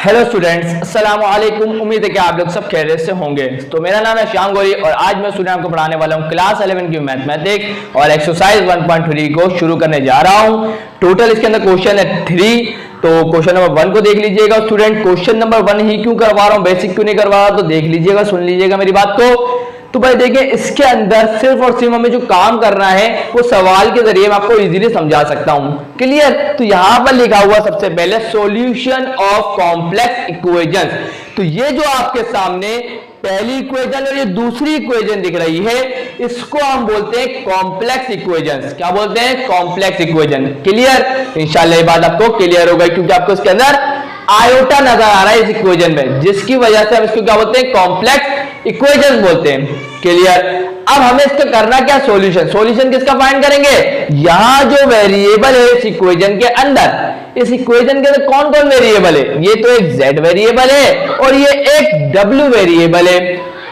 Hello students, अस्सलाम वालेकुम। उम्मीद है कि आप लोग सब खैरियत से होंगे। तो मेरा नाम है श्याम गौरी और आज मैं स्टूडेंट आपको पढ़ाने वाला हूँ क्लास 11 की मैथमेटिक्स और एक्सरसाइज 1.3 को शुरू करने जा रहा हूँ। टोटल इसके अंदर क्वेश्चन है 3। तो क्वेश्चन नंबर 1 को देख लीजिएगा स्टूडेंट। क्वेश्चन नंबर 1 ही क्यों करवा रहा हूँ, बेसिक क्यों नहीं करवा रहा, तो देख लीजिएगा, सुन लीजिएगा मेरी बात को। तो भाई देखिए, इसके अंदर सिर्फ और सिर्फ हमें जो काम करना है वो सवाल के जरिए मैं आपको इजीली समझा सकता हूं। क्लियर। तो यहां पर लिखा हुआ सबसे पहले सॉल्यूशन ऑफ कॉम्प्लेक्स इक्वेशंस। तो ये जो आपके सामने पहली इक्वेशन और ये दूसरी इक्वेशन दिख रही है, इसको हम बोलते हैं कॉम्प्लेक्स इक्वेशंस। क्या बोलते हैं? Complex equation. क्लियर। इंशाल्लाह ये बात आपको क्लियर हो गई, क्योंकि आपको इसके अंदर आयोटा नजर आ रहा है इस इक्वेशन में, जिसकी वजह से हम इसको क्या बोलते हैं? कॉम्प्लेक्स इक्वेशन बोलते हैं। क्लियर। अब हमें इसका करना क्या? सॉल्यूशन। सॉल्यूशन किसका फाइंड करेंगे? यहां जो वेरिएबल है इस इक्वेशन के अंदर, इस इक्वेशन के अंदर कौन कौन वेरिएबल है? ये तो एक z वेरिएबल है और ये एक w वेरिएबल है।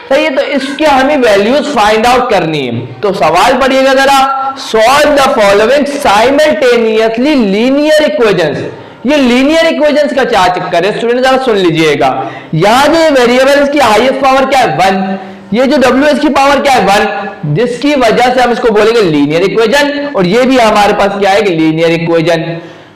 सही है। तो इसके हमें वैल्यूज फाइंड आउट करनी है। तो सवाल पढ़िएगा जरा। Solve the following simultaneously linear equations. ये लीनियर इक्वेशंस का क्या चक्कर है स्टूडेंट, जरा सुन लीजिएगा। यहां जो वेरिएबल इसकी हाईएस्ट पावर क्या है? 1। ये जो w इसकी पावर क्या है? 1, जिसकी वजह से हम इसको बोलेंगे लीनियर इक्वेशन। और ये भी हमारे पास क्या है? Linear equation.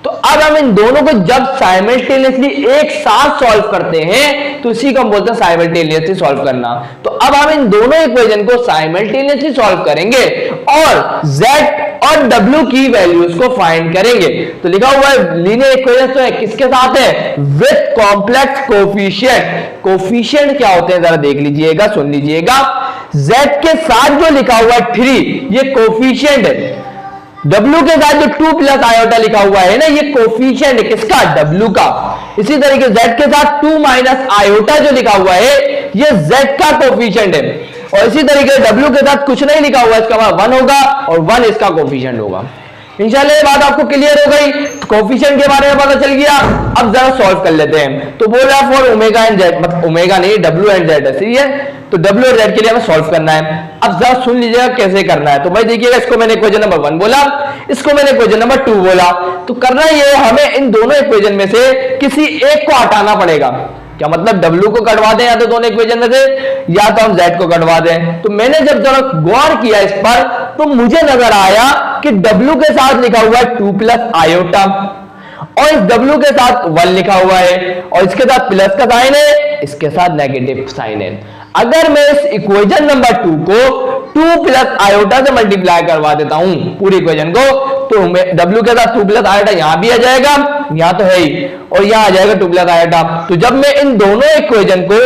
तो अब हम इन दोनों को जब साइमल्टेनियसली एक साथ सॉल्व करते हैं तो इसी को हम बोलते हैं साइमल्टेनियसली सॉल्व करना। तो अब हम इन दोनों इक्वेशन को साइमल्टेनियसली सॉल्व करेंगे और z और w की वैल्यूज को फाइंड करेंगे। तो लिखा हुआ है लीनियर इक्वेशन तो है किसके साथ है? With complex coefficient. कोफिशिएंट क्या होते हैं जरा देख लीजिएगा, सुन लीजिएगा। z के साथ जो लिखा हुआ है 3, ये कोफिशिएंट है। W के साथ जो 2 प्लस आयोटा लिखा हुआ है ना, ये कोफिशिएंट है किसका? W का। इसी तरीके Z के साथ 2 माइनस आयोटा जो लिखा हुआ है, ये Z का कोफिशिएंट है। और इसी तरीके W के साथ कुछ नहीं लिखा हुआ, इसका 1 होगा और 1 इसका कोफिशिएंट होगा। इंशाल्लाह ये बात आपको क्लियर हो गई। कोफिशिएंट के बारे में पता चल गया। अब जरा सॉल्व कर लेते हैं। तो बोल रहा है फॉर ओमेगा एंड जेड, मतलब ओमेगा नहीं, W एंड Z है। सही है। तो W और Z के लिए हमें सॉल्व करना है। अब जरा सुन लीजिएगा कैसे करना है। तो भाई देखिएगा, इसको मैंने इक्वेशन नंबर 1 बोला, इसको मैंने इक्वेशन नंबर 2 बोला। तो करना ये है, हमें इन दोनों इक्वेशन में से किसी एक को हटाना पड़ेगा। क्या मतलब? W को कटवा दें या तो दोनों इक्वेशन में से, या तो हम Z को कटवा दें। तो मैंने जब जरा गौर किया इस पर, तो मुझे नजर आया कि W के साथ लिखा हुआ है 2 प्लस आयोटा और इस W के साथ 1 लिखा हुआ है और इसके साथ प्लस का साइन है, इसके साथ नेगेटिव साइन है। अगर मैं इस इक्वेशन नंबर 2 को 2 प्लस आयोटा से मल्टीप्लाई करवा देता हूं पूरी इक्वेशन को, तो W के साथ 2 प्लस आयोटा यहां भी आ जाएगा, यहां तो है ही, और यहां आ जाएगा 2 प्लस आयोटा। तो जब मैं इन दोनों इक्वेशन को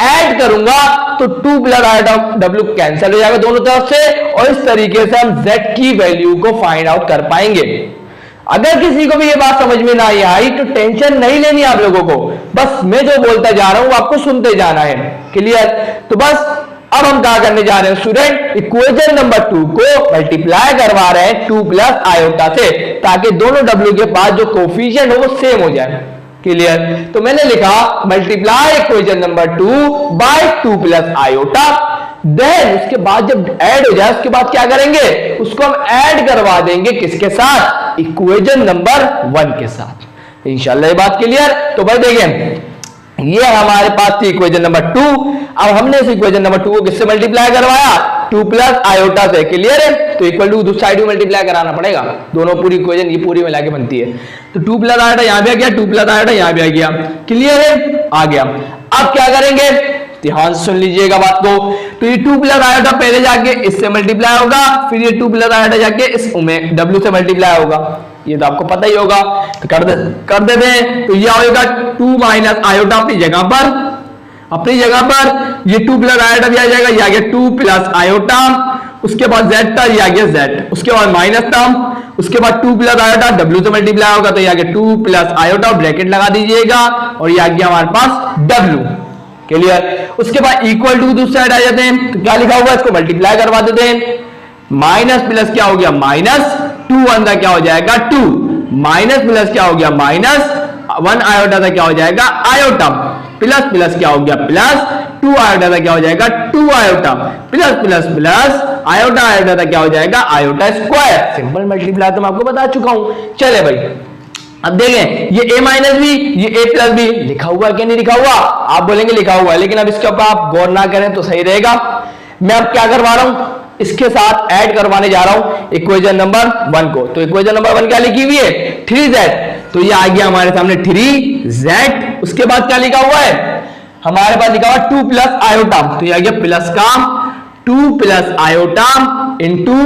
ऐड करूंगा तो 2 प्लस आयोटा W कैंसिल हो जाएगा दोनों तरफ से, और इस तरीके से हम Z की वैल्यू को फाइंड आउट कर पाएंगे। अगर किसी को भी ये बात समझ में ना आई तो टेंशन नहीं लेनी आप लोगों को, बस मैं जो बोलता जा रहा हूं आपको सुनते जाना है। क्लियर। तो बस अब हम क्या करने जा रहे हैं स्टूडेंट? इक्वेशन नंबर 2 को मल्टीप्लाई करवा रहे हैं 2 प्लस आयोटा से, ताकि दोनों W के पास जो कोफिशिएंट हो वो सेम हो जाए। क्लियर। तो मैंने लिखा multiply equation number 2 by 2 plus iota. Then उसके बाद जब ऐड हो जाए, उसके बाद क्या करेंगे? उसको हम ऐड करवा देंगे किसके साथ? इक्वेशन नंबर 1 के साथ। इंशाल्लाह ये बात क्लियर। तो भाई देखिए, ये हमारे पास थी इक्वेशन नंबर 2। अब हमने इस इक्वेशन नंबर 2 को किससे मल्टीप्लाई करवाया? 2 प्लस आयोटा से। क्लियर है। तो इक्वल टू दूसरी साइड में मल्टीप्लाई कराना पड़ेगा, दोनों पूरी इक्वेशन ये पूरी मिला के बनती है। तो 2 प्लस आयोटा यहां भी आ गया, 2 प्लस आयोटा यहां भी आ गया। क्लियर है, आ गया। अब क्या करेंगे? ध्यान सुन लीजिएगा बात को। तो ये 2 प्लस आयोटा पहले जाके इससे मल्टीप्लाई होगा, फिर ये 2 प्लस आयोटा जाके इस W से मल्टीप्लाई होगा। ये तो आपको पता ही होगा। तो कर देते हैं। तो ये आएगा 2 माइनस आयोटा अपनी जगह पर, ये 2 प्लस आयोटा भी आ जाएगा, ये आ गया 2 प्लस आयोटा, उसके बाद Z था, ये आ गया Z, उसके बाद माइनस था, उसके बाद 2 प्लस आयोटा W से मल्टीप्लाई होगा, तो ये आ गया 2 प्लस आयोटा, ब्रैकेट लगा दीजिएगा, और ये आ गया हमारे पास W। क्लियर। उसके बाद इक्वल टू दूसरी साइड आ जाते हैं। तो क्या लिखा हुआ है? इसको मल्टीप्लाई करवा देते हैं। माइनस प्लस क्या हो गया? माइनस 2 अंदर क्या हो जाएगा? 2 माइनस प्लस क्या हो गया? माइनस 1 आयोटा था क्या हो जाएगा? आयोटा, प्लस प्लस क्या हो गया? प्लस 2 आयोटा था क्या हो जाएगा? 2 iota, plus plus plus iota iota था क्या हो जाएगा? Iota square. सिंपल मल्टीप्लाई तो मैं आपको बता चुका हूं। चले भाई, अब देखें ये a माइनस बी, ये a प्लस बी लिखा हुआ है कि नहीं लिखा हुआ? आप बोलेंगे लिखा हुआ है, लेकिन अब इसके ऊपर आप गौर ना करें तो सही रहेगा। मैं अब क्या करवा रहा हूं, इसके साथ ऐड करवाने जा रहा हूं इक्वेशन नंबर 1 को। तो इक्वेशन नंबर 1 क्या लिखी हुई है? 3z। तो ये आ गया हमारे सामने 3z। उसके बाद क्या लिखा हुआ है हमारे पास? लिखा हुआ 2 प्लस आयोटा। तो ये आ गया प्लस का 2 plus iota into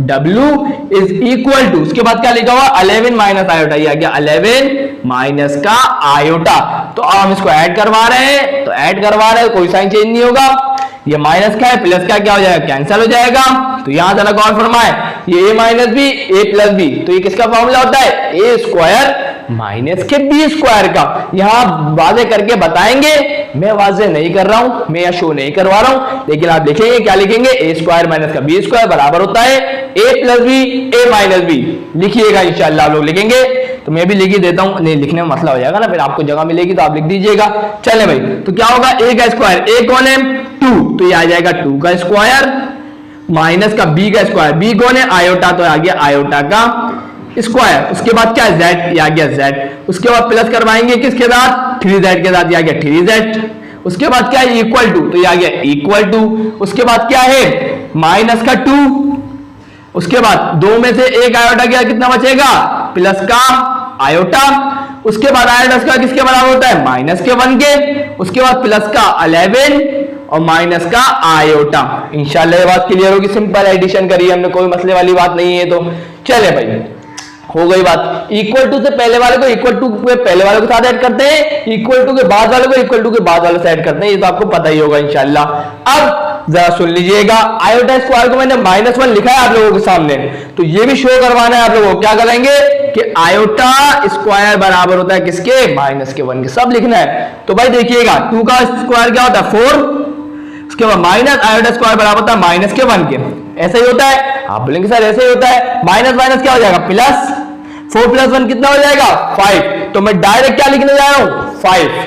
w is equal to, उसके बाद क्या लिखा हुआ? 11 माइनस आयोटा। ये आ गया 11 माइनस का आयोटा। तो अब हम इसको ऐड करवा रहे हैं, तो ऐड करवा रहे हैं, कोई साइन चेंज नहीं होगा। ये माइनस का है, प्लस का क्या हो जाएगा? कैंसिल हो जाएगा। तो यहां जरा गौर फरमाए, ये a minus B, a plus B, तो ये किसका फॉर्मूला होता है? a स्क्वायर माइनस के बी स्क्वायर का। यहां वाजे करके बताएंगे, मैं वाजे नहीं कर रहा हूं, मैं यह शो नहीं करवा रहा हूं, लेकिन आप लिखेंगे, क्या लिखेंगे? a स्क्वायर माइनस का बी स्क्वायर बराबर होता है a plus B, a minus B. लिखिएगा इंशाल्लाह आप लोग लिखेंगे। तो मैं भी लिख ही देता हूं, नहीं लिखने में मसला हो जाएगा ना, फिर आपको जगह मिलेगी तो आप लिख दीजिएगा। चले भाई, तो क्या होगा? a का स्क्वायर, a कौन है? 2, तो ये आ जाएगा 2 का स्क्वायर माइनस का b का स्क्वायर, b कौन है? आयोटा, तो आ गया आयोटा का स्क्वायर। उसके बाद क्या है? z, ये आ गया z। उसके बाद प्लस करवाएंगे किसके साथ? 3z के साथ, ये आ गया 3z। उसके बाद क्या है? इक्वल टू, तो ये आ गया इक्वल टू। उसके बाद क्या है? माइनस का 2। उसके बाद 2 में से एक आयोटा गया, कितना बचेगा? प्लस का आयोटा। उसके बाद आयोटा का किसके बराबर होता है? माइनस के 1 के। उसके बाद प्लस का 11 और माइनस का आयोटा। इंशाल्लाह ये बात क्लियर होगी। सिंपल एडिशन करी हमने, कोई मसले वाली बात नहीं है। तो चले भाई, हो गई बात। इक्वल टू से पहले वाले को इक्वल टू के पहले वाले के साथ ऐड करते हैं, इक्वल टू के बाद वाले को इक्वल टू के बाद वाले से ऐड करते हैं, ये तो आपको पता ही होगा इंशाल्लाह। अब जरा सुन लीजिएगा, आयोटा स्क्वायर को मैंने -1 लिखा है आप लोगों के सामने, तो ये भी शो करवाना है आप लोगों को। क्या करेंगे कि आयोटा स्क्वायर बराबर होता है किसके? माइनस के 1 के। सब लिखना है। तो भाई देखिएगा, 2 का स्क्वायर क्या होता है? 4। उसके बाद माइनस आयोटा स्क्वायर बराबर होता है माइनस के 1 के। ऐसा ही होता है। आप बोलेंगे सर ऐसे ही होता है, माइनस माइनस क्या हो जाएगा? प्लस। 4 प्लस 1 कितना हो जाएगा? 5। तो मैं डायरेक्ट क्या लिखने जा रहा हूं? 5।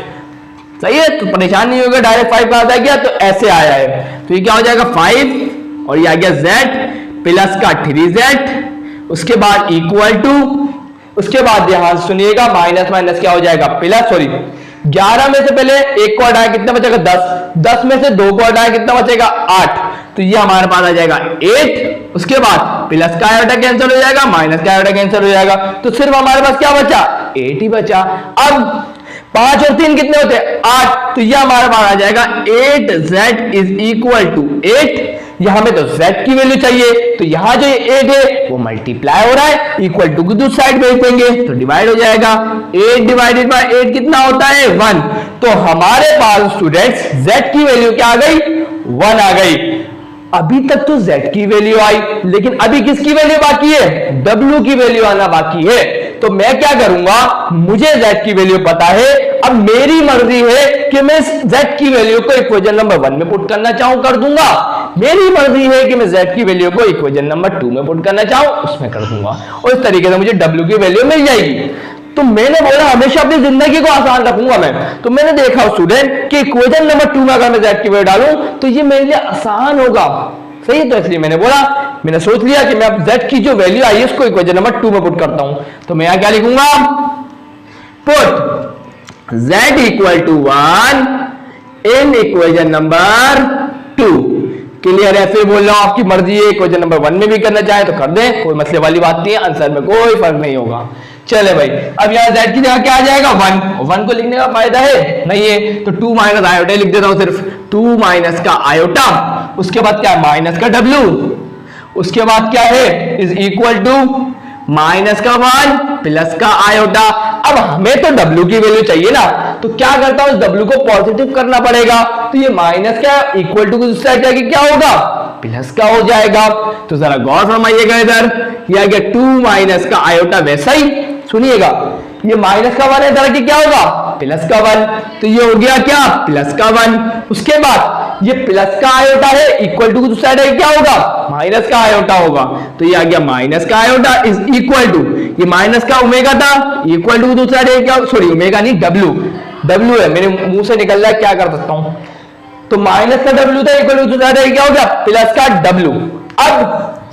सही है, तो परेशान नहीं होगा। डायरेक्ट 5 कहां आ गया? तो ऐसे आया है। तो ये क्या हो जाएगा? 5 और ये आ गया z प्लस का 3z। उसके बाद इक्वल टू, उसके बाद यहां सुनिएगा माइनस माइनस क्या हो जाएगा? प्लस। सॉरी, 11 में से पहले 1 को हटाया, कितना बचेगा? 10। 10 में से 2 को हटाया, कितना बचेगा? 8। तो ये हमारे पास आ जाएगा 8। उसके बाद प्लस का आयोटा कैंसिल हो जाएगा, माइनस का आयोटा कैंसिल हो जाएगा, तो सिर्फ हमारे पास क्या बचा? 8 ही बचा। अब 5 और 3 कितने होते हैं? 8। तो ये हमारे पास आ जाएगा 8z इज इक्वल टू 8। यहां में तो z की वैल्यू चाहिए, तो यहां जो 8 है वो मल्टीप्लाई हो रहा है, इक्वल टू की दूसरी साइड भेज देंगे तो डिवाइड हो जाएगा। 8 डिवाइडेड बाय 8 कितना होता है? 1। तो हमारे पास स्टूडेंट्स z की वैल्यू क्या आ गई? 1 आ गई। अभी तक तो z की वैल्यू आई, लेकिन अभी किसकी वैल्यू बाकी है? w की वैल्यू आना बाकी है। तो मैं क्या करूंगा, मुझे z की वैल्यू पता है, अब मेरी मर्जी है कि मैं z की वैल्यू को इक्वेशन नंबर 1 में पुट करना चाहूं, कर दूंगा। मेरी मर्जी है कि मैं z की वैल्यू को इक्वेशन नंबर 2 में पुट करना चाहूं, उसमें कर दूंगा, और इस तरीके से मुझे w की वैल्यू मिल जाएगी। तो मैंने बोला हमेशा अपनी जिंदगी को आसान रखूंगा मैं, तो मैंने देखा स्टूडेंट कि इक्वेशन नंबर 2 में अगर मैं z की वैल्यू डालूं तो ये मेरे लिए आसान होगा। सही है, तो इसलिए मैंने बोला, मैंने सोच लिया कि मैं अब z की जो वैल्यू आई है उसको इक्वेशन नंबर 2 में पुट करता हूं। तो मैं यहां क्या लिखूंगा? Put z equal to 1 in equation number 2। Clear है? फिर बोल रहा हूं आपकी मर्जी है, इक्वेशन नंबर 1 में भी करना चाहे तो कर दें, कोई मसले वाली बात नहीं है, आंसर में कोई फर्क नहीं होगा। चले भाई, अब यहाँ z की जगह क्या आ जाएगा? 1। 1 को लिखने का फायदा है नहीं है, तो 2 माइनस आयोटा लिख देता हूं, सिर्फ 2 माइनस का आयोटा। उसके बाद क्या है? माइनस का w। उसके बाद क्या है? इज इक्वल टू माइनस का 1 प्लस का आयोटा। अब हमें तो w की वैल्यू चाहिए ना, तो क्या करता हूं, w को पॉजिटिव करना पड़ेगा। तो ये माइनस क्या इक्वल टू दूसरी साइड जाके क्या होगा? प्लस का हो जाएगा। तो जरा गौर फरमाइएगा, इधर ये आ गया 2 माइनस का आयोटा। वैसा ही सुनिएगा, ये माइनस का 1 है, इधर की क्या होगा? प्लस का 1। तो ये हो गया क्या? प्लस का 1। उसके बाद ये प्लस का आयोटा है, इक्वल टू दूसरी साइड है, क्या होगा? माइनस का आयोटा होगा। तो ये आ गया माइनस का आयोटा इज इक्वल टू, ये माइनस का ओमेगा था, इक्वल टू दूसरी साइड है क्या? सॉरी, ओमेगा नहीं, w है, मेरे मुंह से निकल रहा है, क्या कर सकता हूं। तो माइनस का w था, इक्वल टू दूसरी साइड है क्या हो गया? प्लस का w। अब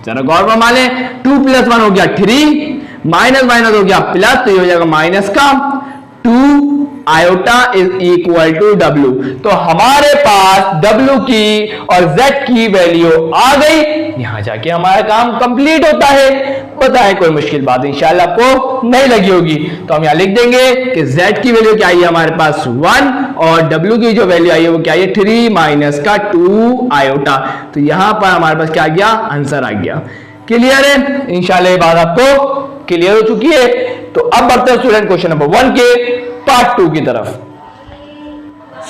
जरा गौर फरमा लें, 2 प्लस 1 हो गया 3, माइनस माइनस हो गया प्लस, तो ये हो जाएगा माइनस का 2 iota is equal to W. तो हमारे पास डब्ल्यू की और जेड की वैल्यू आ गई, यहां जाके हमारा काम कंप्लीट होता है। बताएं कोई मुश्किल बात इंशाल्लाह आपको नहीं लगी होगी। तो हम यहां लिख देंगे कि जेड की वैल्यू क्या आई है हमारे पास 1 और डब्ल्यू की जो वैल्यू आई है वो क्या है 3 माइनस का 2 आयोटा। तो यहां पर हमारे पास क्या आ गया, आंसर आ गया। क्लियर है? इंशाल्लाह ये बात आपको क्लियर हो चुकी है। तो अब बढ़ते हैं स्टूडेंट क्वेश्चन नंबर 1 के पार्ट 2 की तरफ।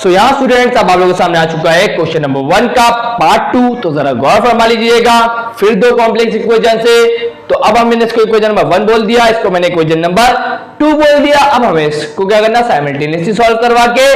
सो यहां स्टूडेंट्स अब आप लोगों के सामने आ चुका है क्वेश्चन नंबर 1 का पार्ट 2। तो जरा गौर फरमा लीजिएगा। फिर दो कॉम्प्लेक्स इक्वेशन से, तो अब हमने इसको इक्वेशन नंबर 1 बोल दिया, इसको मैंने इक्वेशन नंबर 2 बोल दिया। अब हमें इसको क्या करना, साइमल्टेनियसली सॉल्व करवा के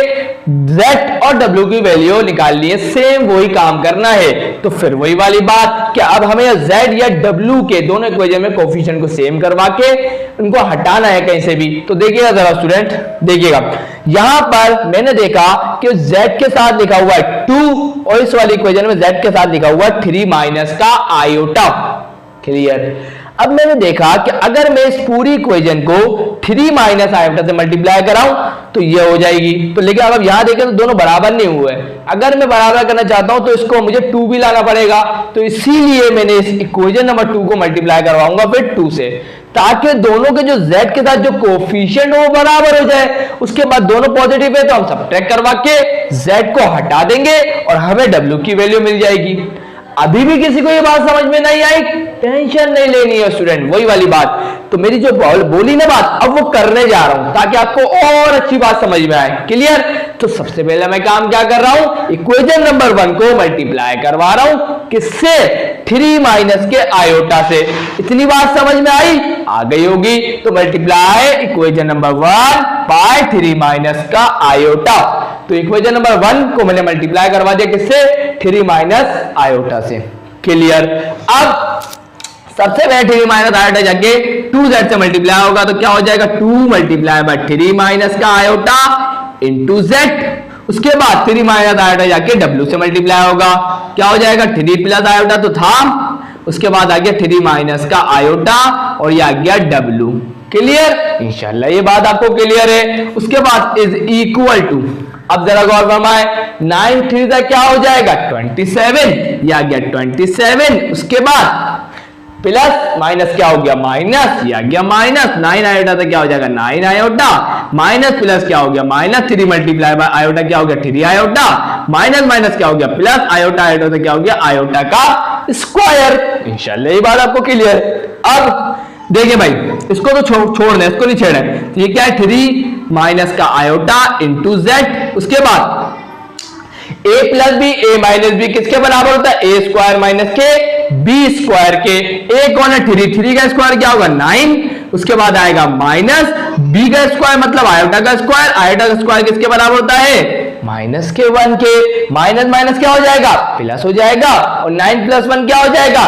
z और w की वैल्यू निकालनी है, सेम वही काम करना है। तो फिर वही वाली बात कि अब हमें z या w के दोनों इक्वेशन में कोफिशिएंट को सेम करवा के उनको हटाना है कहीं से भी। तो देखिएगा जरा स्टूडेंट, देखिएगा यहां पर मैंने देखा कि z के साथ लिखा हुआ है 2 और इस वाली इक्वेशन में z के साथ लिखा हुआ है 3 माइनस का आयोटा। क्लियर? अब मैंने देखा कि अगर मैं इस पूरी इक्वेशन को 3 माइनस आयोटा से मल्टीप्लाई कराऊं तो ये हो जाएगी। तो लेकिन अब यहां देखें तो दोनों बराबर नहीं हुए। अगर मैं बराबर करना चाहता हूं तो इसको मुझे 2 भी लाना पड़ेगा। तो इसीलिए मैंने इस इक्वेशन नंबर 2 को मल्टीप्लाई करवाऊंगा फिर 2 से, ताकि दोनों के जो z के साथ जो कोफिशिएंट हो वो बराबर हो जाए। उसके बाद दोनों पॉजिटिव है तो हम सबट्रैक्ट करवा के z को हटा देंगे और हमें w की वैल्यू मिल जाएगी। अभी भी किसी को ये बात समझ में नहीं आई, टेंशन नहीं लेनी है स्टूडेंट, वही वाली बात। तो मेरी जो बोली ना बात, अब वो करने जा रहा हूं ताकि आपको और अच्छी बात समझ में आए। क्लियर? तो सबसे पहले मैं काम क्या कर रहा हूं, इक्वेशन नंबर 1 को मल्टीप्लाई करवा रहा हूं, किससे, 3 माइनस के आयोटा से। इतनी बात समझ में आई, आ गई होगी। तो multiply equation number 1 by 3 minus का आयोटा। तो इक्वेशन नंबर 1 को मैंने मल्टीप्लाई करवा दिया किससे, 3 माइनस आयोटा से। क्लियर? अब सबसे पहले 3 माइनस आयोटा जाके 2z से मल्टीप्लाई होगा तो क्या हो जाएगा, 2 मल्टीप्लाई बाय 3 माइनस का आयोटा इंटू z। उसके बाद 3 माइनस आयोटा जाके w से मल्टीप्लाई होगा, क्या हो जाएगा, 3 प्लस आयोटा तो था, उसके बाद आ गया 3 माइनस का आयोटा और ये आ गया w। क्लियर? इंशाल्लाह ये बात आपको क्लियर है। उसके बाद इज इक्वल टू, अब जरा गौर फरमाए, 9 3 का क्या हो जाएगा 27, ये आ गया 27। उसके बाद प्लस माइनस क्या हो गया माइनस, ये आ गया माइनस 9 आयोटा से क्या हो जाएगा 9 आयोटा, माइनस प्लस क्या हो गया माइनस 3 मल्टीप्लाई बाय आयोटा क्या हो गया 3 आयोटा, माइनस माइनस क्या हो गया प्लस, आयोटा आयोटा से क्या हो गया आयोटा का स्क्वायर। इंशाल्लाह ये बात आपको क्लियर। अब देखिए भाई, इसको तो छोड़ दें, इसको नहीं छेड़े। तो ये क्या है 3 माइनस का आयोटा इंटू जेड। उसके बाद a plus B, A minus B किसके बराबर होता है, ए स्क्वायर माइनस के बी स्क्वायर के। a कौन है 3 का स्क्वायर क्या होगा 9। उसके बाद आएगा माइनस बी का स्क्वायर मतलब आयोटा का स्क्वायर, आयोटा का स्क्वायर किसके बराबर होता है माइनस के 1 के। माइनस माइनस क्या हो जाएगा प्लस हो जाएगा और 9 प्लस 1 क्या हो जाएगा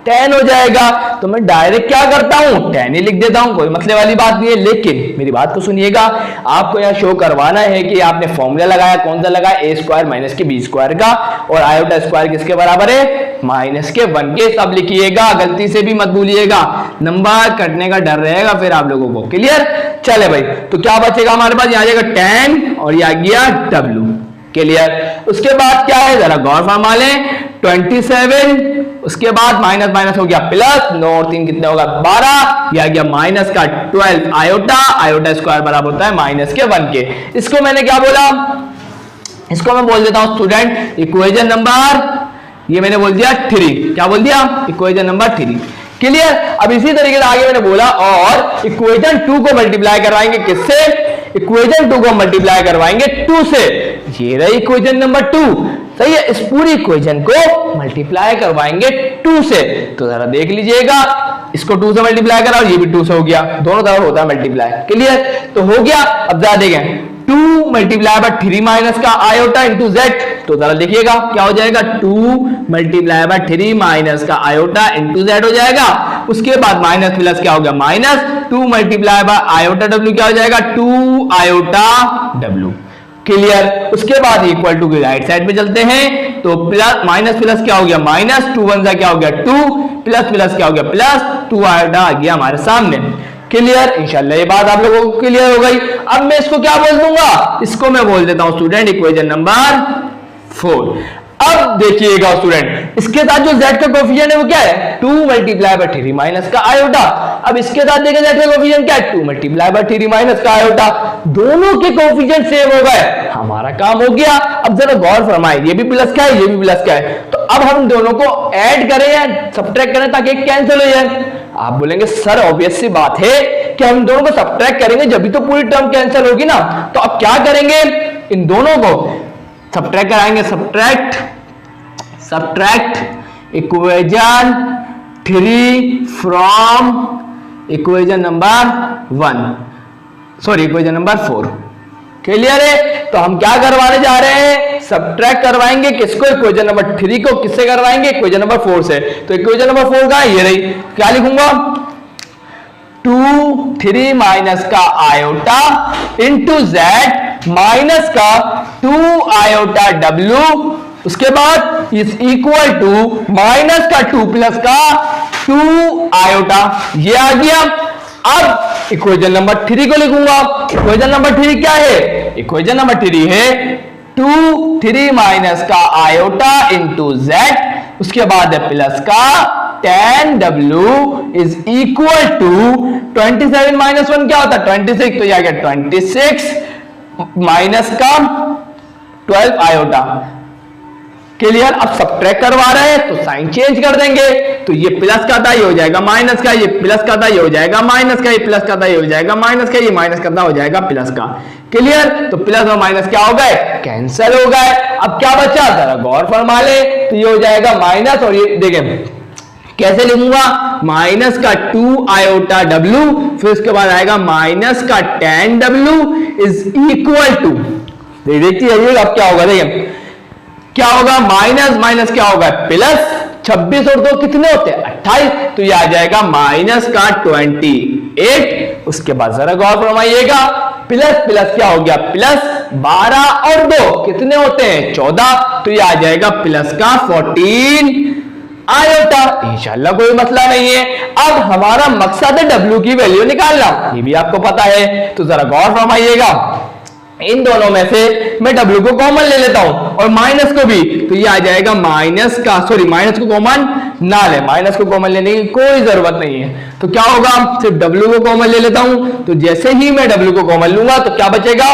10 हो जाएगा। तो मैं डायरेक्ट क्या करता हूं 10 ही लिख देता हूं, कोई मसले वाली बात नहीं है। लेकिन मेरी बात को सुनिएगा, आपको यहां शो करवाना है कि आपने फॉर्मूला लगाया, कौन सा लगाया, ए स्क्वायर माइनस के बी स्क्वायर का, और आयोटा स्क्वायर किसके बराबर है माइनस के 1 के। सब लिखिएगा, गलती से भी मत भूलिएगा, नंबर कटने का डर रहेगा फिर आप लोगों को। क्लियर? चले भाई, तो क्या बचेगा हमारे पास, यहाँ आ जाएगा 10 और ये आ गया w। क्लियर? उसके बाद क्या है जरा गौर फरमा लें, 27। उसके बाद माइनस माइनस हो गया प्लस, 9 और 3 कितने होगा 12, यह आ गया माइनस का 12 आयोटा, आयोटा स्क्वायर बराबर होता है माइनस के 1 के। इसको मैंने क्या बोला, इसको मैं बोल देता हूं स्टूडेंट इक्वेशन नंबर, ये मैंने बोल दिया 3। क्या बोल दिया, इक्वेशन नंबर 3। क्लियर? अब इसी तरीके से आगे मैंने बोला और इक्वेशन 2 को मल्टीप्लाई करवाएंगे किससे, इक्वेशन 2 को मल्टीप्लाई करवाएंगे 2 से। ये रही इक्वेशन नंबर 2, सही है। इस पूरी इक्वेशन को मल्टीप्लाई करवाएंगे 2 से। तो जरा देख लीजिएगा, इसको 2 से मल्टीप्लाई करा और ये भी 2 से हो गया, दोनों तरफ होता है मल्टीप्लाई। क्लियर? तो हो गया। अब जरा देखें 2 मल्टीप्लाई बाय 3 माइनस का आयोटा इंटू जेड। तो जरा देखिएगा क्या हो जाएगा 2 मल्टीप्लाई बाय 3 माइनस का आयोटा इंटू जेड हो जाएगा। उसके बाद माइनस प्लस क्या हो गया minus 2 multiply by iota W क्या हो जाएगा 2 आयोटा डब्ल्यू। क्लियर? उसके बाद इक्वल टू की राइट साइड पे चलते हैं, तो प्लस माइनस प्लस क्या हो गया माइनस, 2 1 क्या हो गया 2, प्लस प्लस क्या हो गया प्लस, 2 आयोटा आ गया हमारे सामने। क्लियर? इंशाल्लाह ये बात आप लोगों को क्लियर हो गई। अब मैं इसको क्या बोल दूंगा, इसको मैं बोल देता हूं स्टूडेंट इक्वेशन नंबर 4। अब देखिएगा स्टूडेंट, इसके साथ जो z का कोफिशिएंट है वो क्या है, 2 मल्टीप्लाई बाय 3 माइनस का आयोटा। अब इसके साथ देखिए z का कोफिशिएंट क्या है, 2 मल्टीप्लाई बाय 3 माइनस का आयोटा। दोनों के कोफिशिएंट सेम हो गए, हमारा काम हो गया। अब जरा गौर फरमाइए, ये भी प्लस का है, ये भी प्लस का है, तो अब हम दोनों को ऐड करें या सब्ट्रैक्ट करें ताकि कैंसिल हो जाए। आप बोलेंगे सर ऑब्वियस सी बात है कि हम दोनों को सब्ट्रैक्ट करेंगे जब भी तो पूरी टर्म कैंसिल होगी ना। तो अब क्या करेंगे, इन दोनों को सब्ट्रैक्ट कराएंगे। Subtract equation 3 from equation number 1, sorry equation number 4। Clear है? तो हम क्या करवाने जा रहे हैं, सब्ट्रैक्ट करवाएंगे किसको, इक्वेशन नंबर 3 को किससे करवाएंगे, इक्वेशन नंबर 4 से। तो इक्वेशन नंबर 4 का ये रही, क्या लिखूंगा, 2 3 माइनस का आयोटा इंटू z माइनस का 2 आयोटा w, उसके बाद इज इक्वल टू माइनस का 2 प्लस का 2 आयोटा, ये आ गया। अब इक्वेशन नंबर 3 को लिखूंगा। इक्वेशन नंबर 3 क्या है, इक्वेशन नंबर 3 है 2 3 माइनस का आयोटा इंटू z, उसके बाद है प्लस का tan w is equal to 27 minus 1 क्या होता है 26, तो यह आ गया 26 माइनस का 12 आयोटा। क्लियर? अब सब्ट्रैक्ट करवा रहे हैं तो साइन चेंज कर देंगे, तो ये प्लस का था ये हो जाएगा माइनस का, ये प्लस का था ये हो जाएगा माइनस का, ये प्लस का था ये हो जाएगा माइनस का, ये माइनस का था हो जाएगा प्लस का। क्लियर? तो प्लस और माइनस क्या हो गए, कैंसिल हो गए। अब क्या बचा, जरा गौर फरमा ले, तो ये हो जाएगा माइनस, और ये देखें कैसे लिखूंगा, माइनस का 2 आयोटा w, फिर उसके बाद आएगा माइनस का tan w is equal to, देखिए अब क्या होगा, देखिए क्या होगा, माइनस माइनस क्या होगा प्लस, 26 और 2 कितने होते हैं 28, तो ये आ जाएगा माइनस का 28। उसके बाद जरा गौर फरमाइएगा, प्लस प्लस क्या हो गया प्लस 12 और 2 कितने होते हैं 14, तो ये आ जाएगा प्लस का 14 आयोटा। इंशाल्लाह कोई मसला नहीं है। अब हमारा मकसद है W की वैल्यू निकालना, ये भी आपको पता है, तो जरा गौर फरमाइएगा, इन दोनों में से मैं W को कॉमन ले लेता हूं और माइनस को भी, तो ये आ जाएगा माइनस का, सॉरी माइनस को कॉमन ना ले, माइनस को कॉमन लेने की कोई जरूरत नहीं है। तो क्या होगा, सिर्फ W को कॉमन ले लेता हूं, तो जैसे ही मैं W को कॉमन लूंगा तो क्या बचेगा,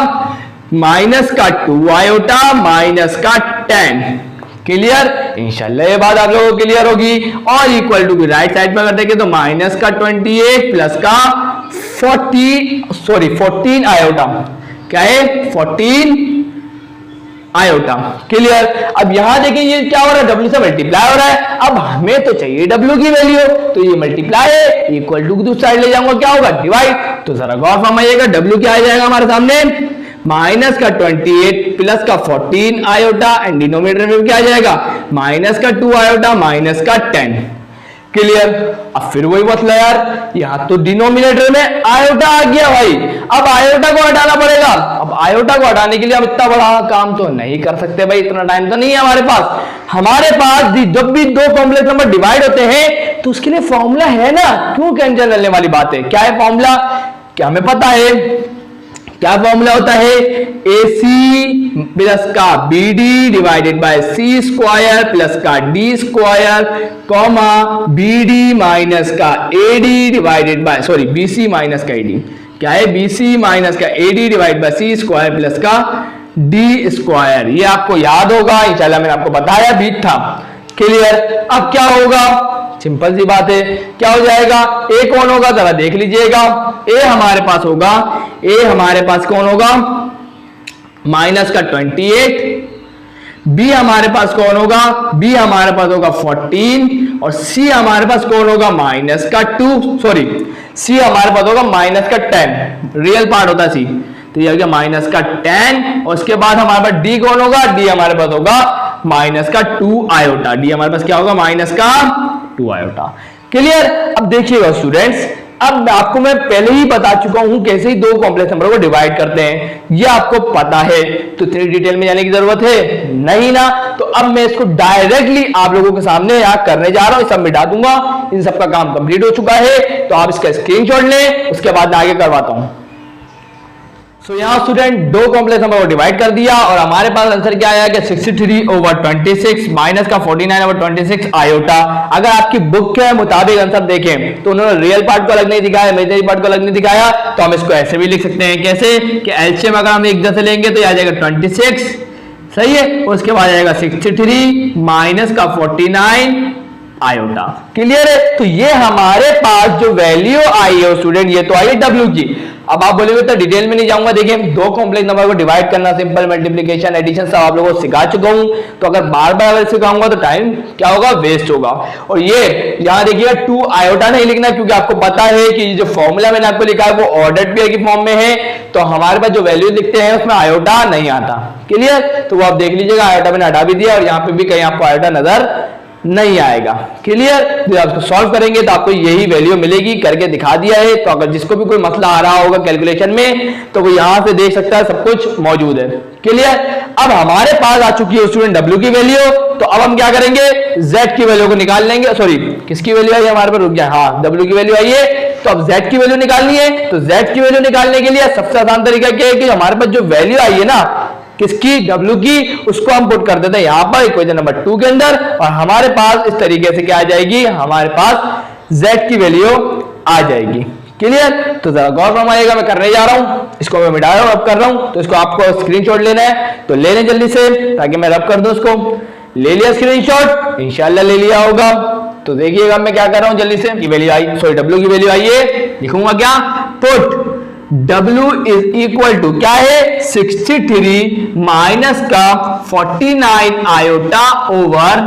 माइनस का 2 आयोटा माइनस का 10। क्लियर? इंशाल्लाह ये बात आप लोगों को क्लियर होगी। और इक्वल टू की राइट साइड में अगर देखें तो माइनस का 28 प्लस का 14 आयोटा, क्या है 14 आयोटा। क्लियर? अब यहां देखिए ये क्या हो रहा है, W से मल्टीप्लाई हो रहा है। अब हमें तो चाहिए W की वैल्यू, तो ये मल्टीप्लाई है, इक्वल टू की दूसरी साइड ले जाऊंगा क्या होगा डिवाइड। तो जरा गौर फरमाइएगा, W क्या आ जाएगा हमारे सामने, माइनस का 28 प्लस का 14 आयोटा, एंड डिनोमिनेटर में क्या आ जाएगा, माइनस का 2 आयोटा माइनस का 10। क्लियर? अब फिर वही मतलब यार, यहां तो डिनोमिनेटर में आयोटा आ गया भाई, अब आयोटा को हटाना पड़ेगा। अब आयोटा को हटाने के लिए हम इतना बड़ा काम तो नहीं कर सकते भाई, इतना टाइम तो नहीं है हमारे पास। हमारे पास जब भी दो कॉम्प्लेक्स नंबर डिवाइड होते हैं तो उसके लिए फॉर्मूला है ना, क्यों कैंसिल करने वाली बात है। क्या है फॉर्मूला, क्या हमें पता है क्या फॉर्मूला होता है, AC प्लस का BD divided by C square plus का D square comma BD minus का AD divided by BC minus का AD, क्या है BC माइनस का AD divide by C square plus का D स्क्वायर। ये आपको याद होगा, इंशाल्लाह मैंने आपको बताया भी था। क्लियर? अब क्या होगा, सिंपल सी बात है, क्या हो जाएगा, A कौन होगा जरा देख लीजिएगा, A हमारे पास होगा, A हमारे पास कौन होगा माइनस का 28, B हमारे पास कौन होगा, B हमारे पास होगा 14, और C हमारे पास कौन होगा माइनस का 2, C हमारे पास होगा माइनस का 10, रियल पार्ट होता C, तो ये हो गया माइनस का 10, और उसके बाद हमारे पास D कौन होगा, D हमारे पास होगा माइनस का 2 आयोटा, D हमारे पास क्या होगा माइनस का 2 आयोटा। क्लियर? अब देखिएगा स्टूडेंट्स, अब आपको मैं पहले ही बता चुका हूं कैसे ही दो कॉम्प्लेक्स नंबर को डिवाइड करते हैं, ये आपको पता है, तो इतनी डिटेल में जाने की जरूरत है नहीं ना। तो अब मैं इसको डायरेक्टली आप लोगों के सामने यहाँ करने जा रहा हूं, सब मिटा दूंगा। इन सबका काम कंप्लीट हो चुका है, तो आप इसका स्क्रीनशॉट लें, उसके बाद आगे करवाता हूं। सो यहाँ स्टूडेंट दो कॉम्प्लेक्स नंबर को डिवाइड कर दिया और हमारे पास आंसर क्या आया कि 63/26 माइनस का 49/26 आयोटा। अगर आपकी बुक के मुताबिक आंसर देखें तो उन्होंने रियल पार्ट को अलग नहीं दिखाया, इमेजिनरी पार्ट को अलग नहीं दिखाया, तो हम इसको ऐसे भी लिख सकते हैं, कैसे कि एलसीएम अगर हम एक जैसे लेंगे तो आ जाएगा 26, सही है, उसके बाद आएगा 63 माइनस का 49 आयोटा। क्लियर है? तो ये हमारे पास जो वैल्यू आई है स्टूडेंट, ये तो आई है डब्ल्यू की। अब आप बोलेंगे तो डिटेल में नहीं जाऊंगा, देखिए दो कॉम्प्लेक्स नंबर को डिवाइड करना, सिंपल मल्टीप्लिकेशन, एडिशन सब आप लोगों को सिखा चुका हूं, तो अगर बार बार अगर सिखाऊंगा तो टाइम क्या होगा, वेस्ट होगा। और ये यहां देखिएगा 2 आयोटा नहीं लिखना, क्योंकि आपको पता है कि जो फॉर्मूला मैंने आपको लिखा है वो ऑर्डर्ड पेयर की फॉर्म में है, तो हमारे पास जो वैल्यू लिखते हैं उसमें आयोटा नहीं आता। क्लियर? तो वो आप देख लीजिएगा, आयोटा मैंने हटा भी दिया और यहाँ पे भी कहीं आपको आयोटा नजर नहीं आएगा। क्लियर? जब आप इसको सॉल्व करेंगे तो आपको यही वैल्यू मिलेगी, करके दिखा दिया है। तो अगर जिसको भी कोई मसला आ रहा होगा कैलकुलेशन में तो वो यहां से देख सकता है, सब कुछ मौजूद है। क्लियर? अब हमारे पास आ चुकी है स्टूडेंट डब्ल्यू की वैल्यू, तो अब हम क्या करेंगे, जेड की वैल्यू को निकाल लेंगे। सॉरी, किसकी वैल्यू आई हमारे पास, रुक गया, हाँ डब्ल्यू की वैल्यू आई है, तो अब जेड की वैल्यू निकालनी है। तो जेड की वैल्यू निकालने के लिए सबसे आसान तरीका क्या है कि हमारे पास जो वैल्यू आई है ना किसकी, डब्ल्यू की, उसको हम पुट कर देते हैं यहां पर इक्वेशन नंबर 2 के अंदर, और हमारे पास इस तरीके से क्या आ जाएगी, हमारे पास z की वैल्यू आ जाएगी। क्लियर? तो जरा गौर फरमाइएगा, मैं करने जा रहा हूं, इसको मैं मिटा रहा हूं, अब कर रहा हूं, तो इसको आपको स्क्रीनशॉट लेना है, तो ले लें जल्दी से ताकि मैं रब कर दूं इसको। ले लिया स्क्रीनशॉट, इंशाल्लाह ले लिया होगा। तो देखिएगा मैं क्या कर रहा हूं, जल्दी से की वैल्यू आई, सॉरी डब्ल्यू की वैल्यू आई है, लिखूंगा क्या, put W is equal to क्या है, 63 माइनस का 49 iota over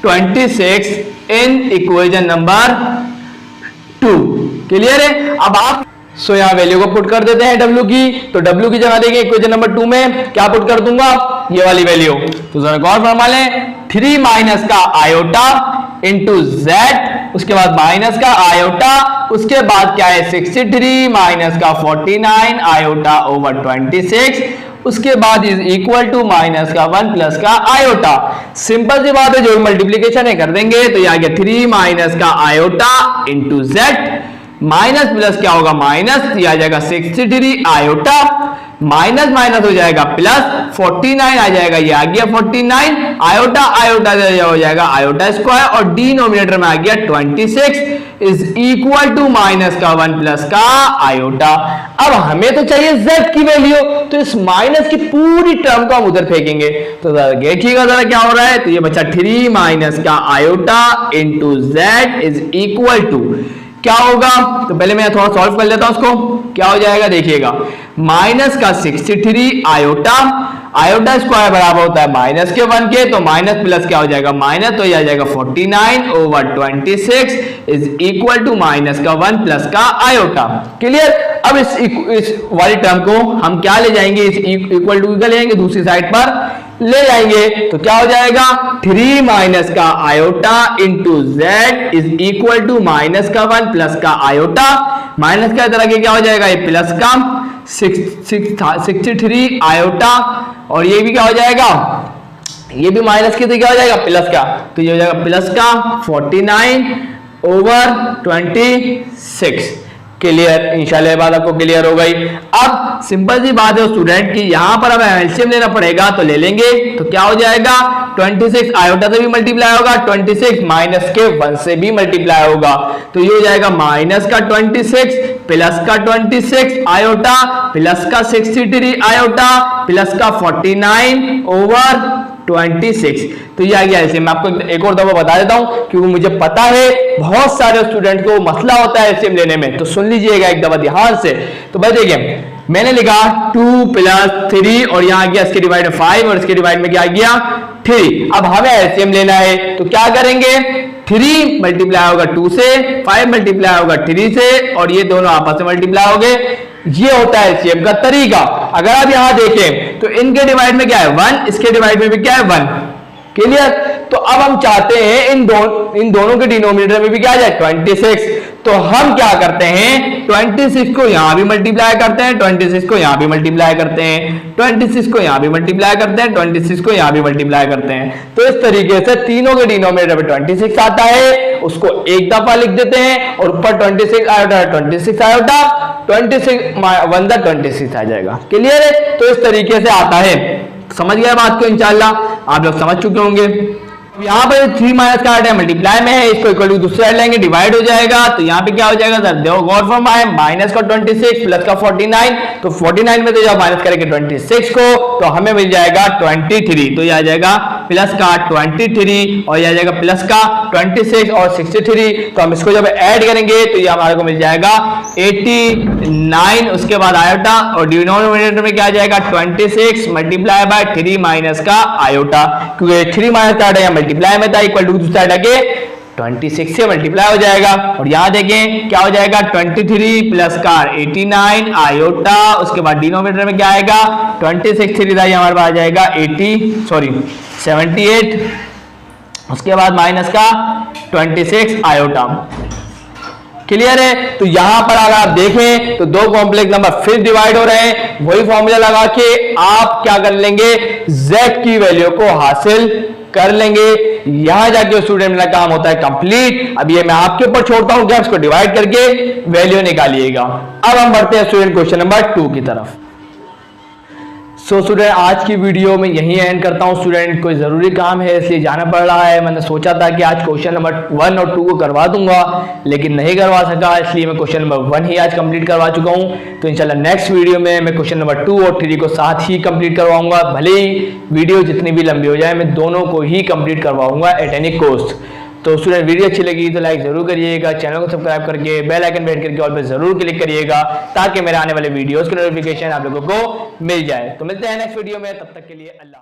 26 in equation number 2। Clear है? अब आप यहाँ वैल्यू को पुट कर देते हैं W की, तो W की जगह देखिए इक्वेशन नंबर 2 में क्या पुट कर दूंगा, ये वाली वैल्यू। तो जरा गौर फरमा लें, 3 माइनस का आयोटा इंटू जेड, उसके बाद माइनस का आयोटा, उसके बाद क्या है 63 माइनस का 49 आयोटा ओवर 26, उसके बाद इज इक्वल टू माइनस का 1 प्लस का आयोटा। सिंपल सी बात है, जो मल्टीप्लीकेशन है कर देंगे, तो ये आ गया 3 माइनस का iota into Z, minus plus क्या होगा, माइनस, ये आ जाएगा 63 आयोटा, माइनस माइनस हो जाएगा प्लस, 49 आ जाएगा, ये आ गया 49 आयोटा, आयोटा हो जाएगा आयोटा स्क्वायर, और डिनोमिनेटर में आ गया 26 इज इक्वल टू माइनस का 1 प्लस का आयोटा। अब हमें तो चाहिए z की वैल्यू, तो इस माइनस की पूरी टर्म को हम उधर फेंकेंगे। तो देखिएगा जरा क्या हो रहा है, तो ये बचा 3 माइनस का iota into Z is equal to क्या होगा, तो पहले मैं थोड़ा सॉल्व कर लेता हूं उसको, क्या हो जाएगा देखिएगा, माइनस का 63 आयोटा, आयोटा स्क्वायर बराबर होता है माइनस के 1 के, तो माइनस प्लस क्या हो जाएगा, माइनस, तो ये आ जाएगा 49 over 26 is equal to minus का 1 प्लस का आयोटा। क्लियर? अब इस वाली टर्म को हम क्या ले जाएंगे, इस इक्वल टू का ले जाएंगे, दूसरी साइड पर ले जाएंगे, तो क्या हो जाएगा, 3 माइनस का iota into Z is equal to minus का 1 प्लस का आयोटा, माइनस का तरह के क्या हो जाएगा, ये प्लस का 63 आयोटा, और ये भी क्या हो जाएगा, ये भी माइनस की, तो क्या हो जाएगा प्लस का, तो ये हो जाएगा प्लस का 49 ओवर 26। क्लियर? इंशाल्लाह बात आपको क्लियर हो गई। अब सिंपल सी बात है स्टूडेंट कि यहां पर हमें एलसीएम लेना पड़ेगा, तो ले लेंगे, तो क्या हो जाएगा, 26 आयोटा से भी मल्टीप्लाई होगा, 26 माइनस के 1 से भी मल्टीप्लाई होगा, तो ये हो जाएगा माइनस का 26 प्लस का 26 आयोटा प्लस का 63 आयोटा प्लस का 49 ओवर 26। तो ये आ गया एलसीएम। मैं आपको एक और दफा बता देता हूं, क्योंकि मुझे पता है बहुत सारे स्टूडेंट को मसला होता है एलसीएम लेने में, तो सुन लीजिएगा एक दफा ध्यान से। तो भाई देखिए, मैंने लिखा 2 प्लस 3 और यहां आ गया इसके डिवाइड में 5 और इसके डिवाइड में क्या आ गया 3। अब हमें एलसीएम लेना है, तो क्या करेंगे, 3 मल्टीप्लाई होगा 2 से, 5 मल्टीप्लाई होगा 3 से, और ये दोनों आपस में मल्टीप्लाई हो गए। ये होता है एलसीएम का तरीका। अगर आप यहां देखें तो इनके डिवाइड में क्या है 1, इसके डिवाइड में भी क्या है 1। क्लियर? तो अब हम चाहते हैं इन दोनों के डिनोमिनेटर में भी क्या आ जाए 26। तो हम क्या करते हैं, 26 को यहां भी मल्टीप्लाई करते हैं, 26 को यहां भी मल्टीप्लाई करते हैं, 26 को यहां भी मल्टीप्लाई करते हैं, 26 को यहां भी मल्टीप्लाई करते हैं। तो इस तरीके से तीनों के डिनोमिनेटर में 26 आता है, उसको एक दफा लिख देते हैं और ऊपर 26 आयोटा 26 आयोटा 26 1 द 26 आ जाएगा। क्लियर है? तो इस तरीके से आता है। समझ गया बात को? इंशाल्लाह आप लोग समझ चुके होंगे। यहाँ पर 3 माइनस का आइटम मल्टीप्लाई में है, इसको इक्वल टू दूसरे साइड लेंगे, डिवाइड हो जाएगा। तो यहाँ पे क्या हो जाएगा सर, देखो गौर फरमाए, माइनस का 26 प्लस का 49, तो 49 में से जब माइनस करेंगे 26 को तो हमें मिल जाएगा 23। तो ये आ जाएगा प्लस का 23 और ये आ जाएगा प्लस का 26 और 63। तो हम इसको जब ऐड करेंगे तो ये हमारे को मिल जाएगा 89। उसके बाद आयोटा और डिनोमिनेटर में क्या आ जाएगा 26 मल्टीप्लाई बाय 3 माइनस का आयोटा, क्योंकि 3 माइनस का आयोटा मल्टीप्लाई में था, इक्वल टू दूसरा साइड आके 26 से मल्टीप्लाई हो जाएगा। और यहां देखें क्या हो जाएगा 23 प्लस का 89 आयोटा, उसके बाद डिनोमिनेटर में क्या आएगा 26 3 था, हमारे पास आ जाएगा 78, उसके बाद माइनस का 26 आयोटा। क्लियर है? तो यहां पर अगर आप देखें तो दो कॉम्प्लेक्स नंबर फिर डिवाइड हो रहे हैं, वही फॉर्मूला लगा के आप क्या कर लेंगे, z की वैल्यू को हासिल कर लेंगे। यहां जाके स्टूडेंट मेरा काम होता है कंप्लीट। अब ये मैं आपके ऊपर छोड़ता हूं कि आप इसको डिवाइड करके वैल्यू निकालिएगा। अब हम बढ़ते हैं स्टूडेंट क्वेश्चन नंबर 2 की तरफ। सो स्टूडेंट आज की वीडियो में यही एंड करता हूं। स्टूडेंट कोई ज़रूरी काम है इसलिए जाना पड़ रहा है। मैंने सोचा था कि आज क्वेश्चन नंबर 1 और 2 को करवा दूंगा, लेकिन नहीं करवा सका, इसलिए मैं क्वेश्चन नंबर 1 ही आज कंप्लीट करवा चुका हूं। तो इंशाल्लाह नेक्स्ट वीडियो में मैं क्वेश्चन नंबर 2 और 3 को साथ ही कंप्लीट करवाऊंगा। भले ही वीडियो जितनी भी लंबी हो जाए, मैं दोनों को ही कंप्लीट करवाऊंगा एट एनी कॉस्ट। तो स्टूडेंट वीडियो अच्छी लगी तो लाइक जरूर करिएगा, चैनल को सब्सक्राइब करके बेल आइकन बैठ करके ऑल पे जरूर क्लिक करिएगा, ताकि मेरे आने वाले वीडियोस की नोटिफिकेशन आप लोगों को मिल जाए। तो मिलते हैं नेक्स्ट वीडियो में, तब तक के लिए अल्लाह।